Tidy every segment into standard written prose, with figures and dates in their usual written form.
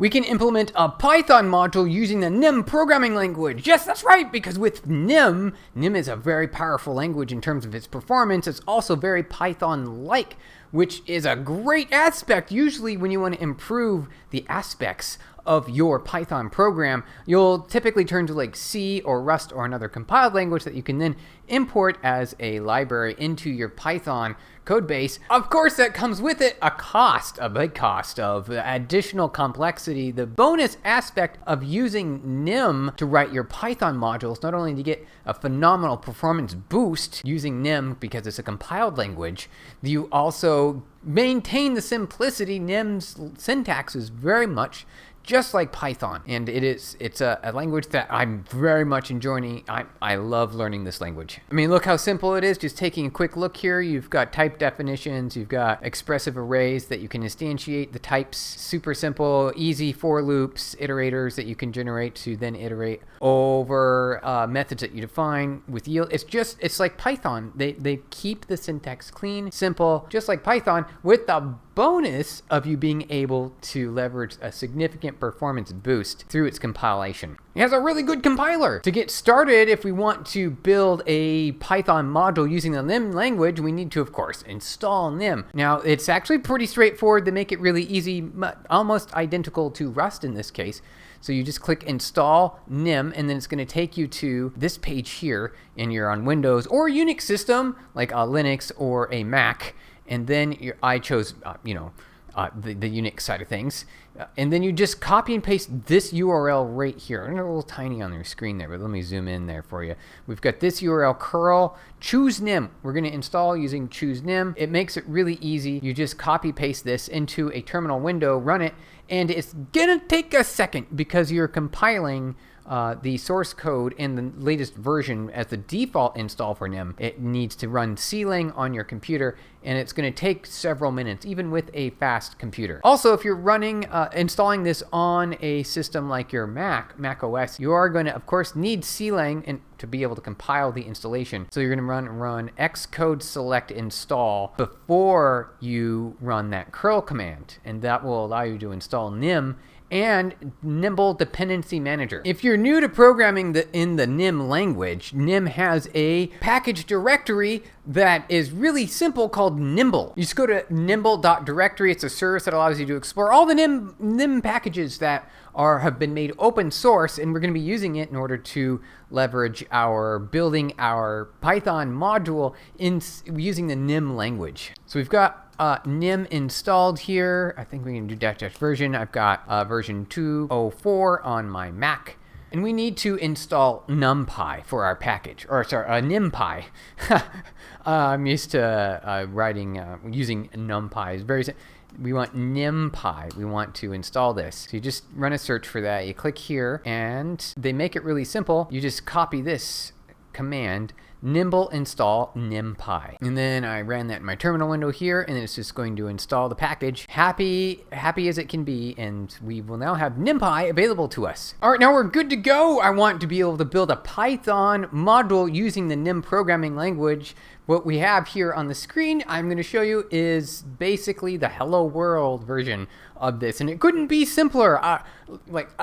We can implement a Python module using the Nim programming language. Yes, that's right, because with Nim is a very powerful language in terms of its performance. It's also very Python-like, which is a great aspect. Usually when you want to improve the aspects of your Python program, you'll typically turn to like C or Rust or another compiled language that you can then import as a library into your Python code base. Of course, that comes with it a big cost of additional complexity. The bonus aspect of using Nim to write your Python modules, not only do you get a phenomenal performance boost using Nim because it's a compiled language, you also maintain the simplicity. Nim's syntax is very much just like Python, and it's a language that I'm very much enjoying. I love learning this language. I mean, look how simple it is. Just taking a quick look here, you've got type definitions, you've got expressive arrays that you can instantiate the types, super simple, easy for loops, iterators that you can generate to then iterate over methods that you define with yield. It's like Python. They keep the syntax clean, simple, just like Python, with the bonus of you being able to leverage a significant performance boost through its compilation. It has a really good compiler. To get started, if we want to build a Python module using the Nim language, we need to, of course, install Nim. Now, it's actually pretty straightforward. They make it really easy, almost identical to Rust in this case. So you just click install Nim, and then it's going to take you to this page here, and you're on Windows or a Unix system like a Linux or a Mac. And then I chose, the Unix side of things. And then you just copy and paste this URL right here. I know a little tiny on your screen there, but let me zoom in there for you. We've got this URL, curl choosenim. We're going to install using choosenim. It makes it really easy. You just copy paste this into a terminal window, run it, and it's going to take a second because you're compiling the source code in the latest version as the default install for Nim. It needs to run Clang on your computer, and it's going to take several minutes, even with a fast computer. Also, if you're running, installing this on a system like your Mac OS, you are going to, of course, need Clang to be able to compile the installation. So you're going to run xcode select install before you run that curl command, and that will allow you to install Nim and Nimble Dependency Manager. If you're new to programming in the Nim language, Nim has a package directory that is really simple called Nimble. You just go to nimble.directory. It's a service that allows you to explore all the Nim packages that have been made open source, and we're going to be using it in order to leverage building our Python module using the Nim language. So we've got Nim installed here. I think we can do dash version. I've got version 204 on my Mac. And we need to install NumPy for our package, NimPy. I'm used to using NumPy. It's very simple. We want NimPy. We want to install this. So you just run a search for that. You click here, and they make it really simple. You just copy this command, Nimble install NimPy. And then I ran that in my terminal window here, and it's just going to install the package. Happy as it can be, and we will now have NimPy available to us. All right, now we're good to go. I want to be able to build a Python module using the Nim programming language. What we have here on the screen, I'm going to show you, is basically the Hello World version of this, and it couldn't be simpler. I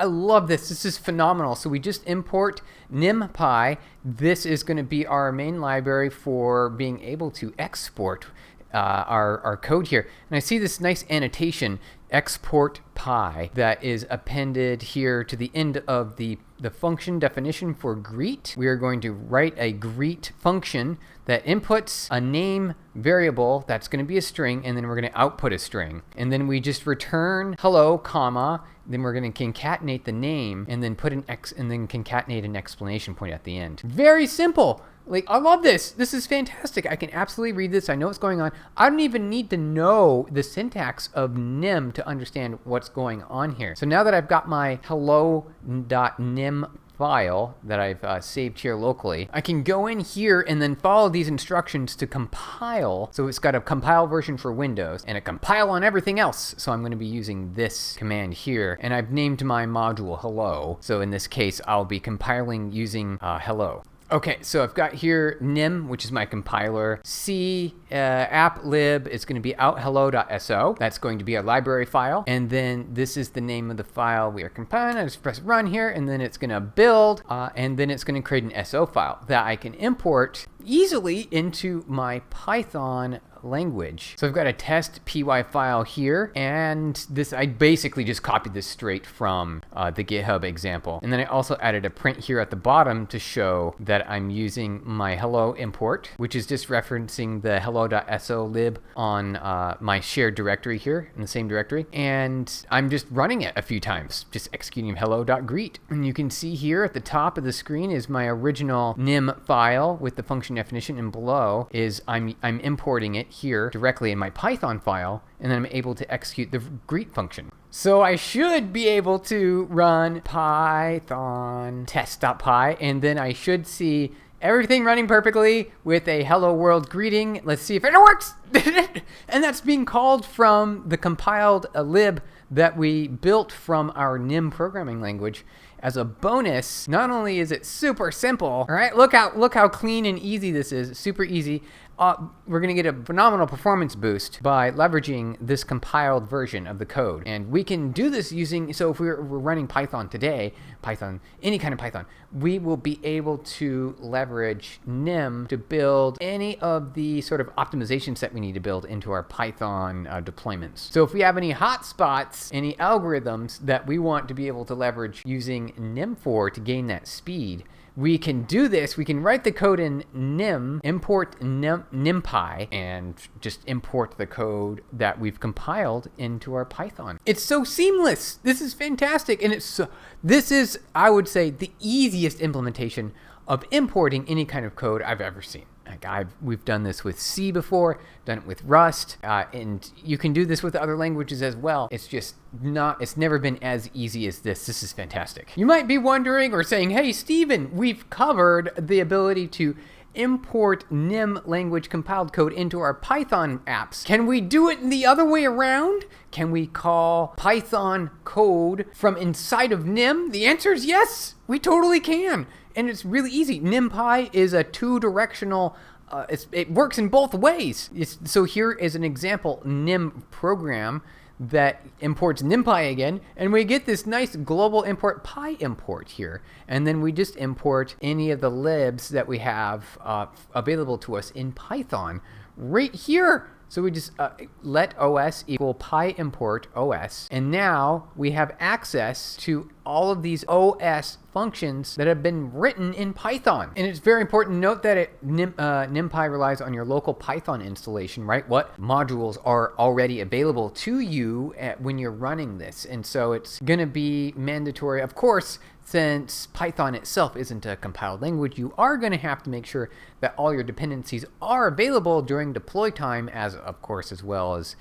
love this. This is phenomenal. So we just import NimPy. This is going to be our main library for being able to export our code here. And I see this nice annotation, export py, that is appended here to the end of the function definition for greet. We are going to write a greet function that inputs a name variable that's going to be a string, and then we're going to output a string. And then we just return hello, comma, then we're going to concatenate the name, and then put and then concatenate an exclamation point at the end. Very simple. I love this. This is fantastic. I can absolutely read this. I know what's going on. I don't even need to know the syntax of Nim to understand what's going on here. So now that I've got my hello.nim file that I've saved here locally, I can go in here and then follow these instructions to compile. So it's got a compile version for Windows and a compile on everything else. So I'm going to be using this command here, and I've named my module hello. So in this case, I'll be compiling using hello. Okay, so I've got here nim, which is my compiler. C app lib is going to be out hello.so. That's going to be a library file. And then this is the name of the file we are compiling. I just press run here, and then it's going to build, and then it's going to create an SO file that I can import easily into my Python language. So I've got a test py file here, and this, I basically just copied this straight from the GitHub example. And then I also added a print here at the bottom to show that I'm using my hello import, which is just referencing the hello.so lib on my shared directory here in the same directory. And I'm just running it a few times, just executing hello.greet. And you can see here at the top of the screen is my original nim file with the function definition, and below is I'm importing it here directly in my Python file, and then I'm able to execute the greet function. So I should be able to run python test.py, and then I should see everything running perfectly with a hello world greeting. Let's see if it works. And that's being called from the compiled lib that we built from our Nim programming language. As a bonus, not only is it super simple, all right, look how clean and easy this is, super easy. We're going to get a phenomenal performance boost by leveraging this compiled version of the code. And we can do this using, so if we're running Python today, Python, any kind of Python, we will be able to leverage Nim to build any of the sort of optimizations that we need to build into our Python deployments. So if we have any hotspots, any algorithms that we want to be able to leverage using Nim for to gain that speed, we can do this. We can write the code in Nim, import NumPy, and just import the code that we've compiled into our Python. It's so seamless. This is fantastic. And this is, I would say, the easiest implementation of importing any kind of code I've ever seen. Like we've done this with C before, done it with Rust, and you can do this with other languages as well. It's just it's never been as easy as this. This is fantastic. You might be wondering or saying, hey, Steven, we've covered the ability to import Nim language compiled code into our Python apps. Can we do it the other way around? Can we call Python code from inside of Nim? The answer is yes, we totally can. And it's really easy. NumPy is a two-directional, it works in both ways. So here is an example Nim program that imports NumPy again, and we get this nice global import PyImport here. And then we just import any of the libs that we have available to us in Python right here. So we just let OS equal PyImport OS, and now we have access to all of these OS functions that have been written in Python. And it's very important to note that NumPy relies on your local Python installation, right? What modules are already available to you when you're running this. And so it's going to be mandatory, of course, since Python itself isn't a compiled language, you are going to have to make sure that all your dependencies are available during deploy time, as well as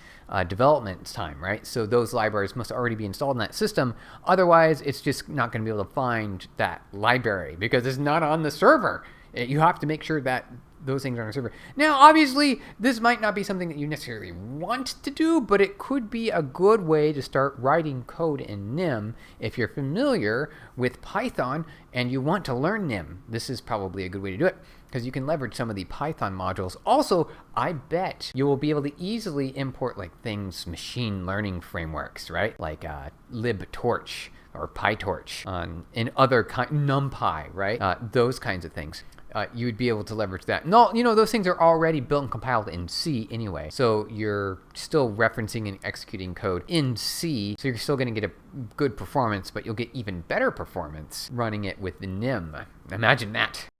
development time, right? So those libraries must already be installed in that system. Otherwise, it's just not going to be able to find that library because it's not on the server. You have to make sure that those things are on the server. Now, obviously, this might not be something that you necessarily want to do, but it could be a good way to start writing code in Nim if you're familiar with Python and you want to learn Nim. This is probably a good way to do it because you can leverage some of the Python modules. Also, I bet you will be able to easily import like things, machine learning frameworks, right? Like libtorch or PyTorch and other NumPy, right? Those kinds of things. You would be able to leverage that. No, those things are already built and compiled in C anyway. So you're still referencing and executing code in C. So you're still going to get a good performance, but you'll get even better performance running it with the Nim. Imagine that.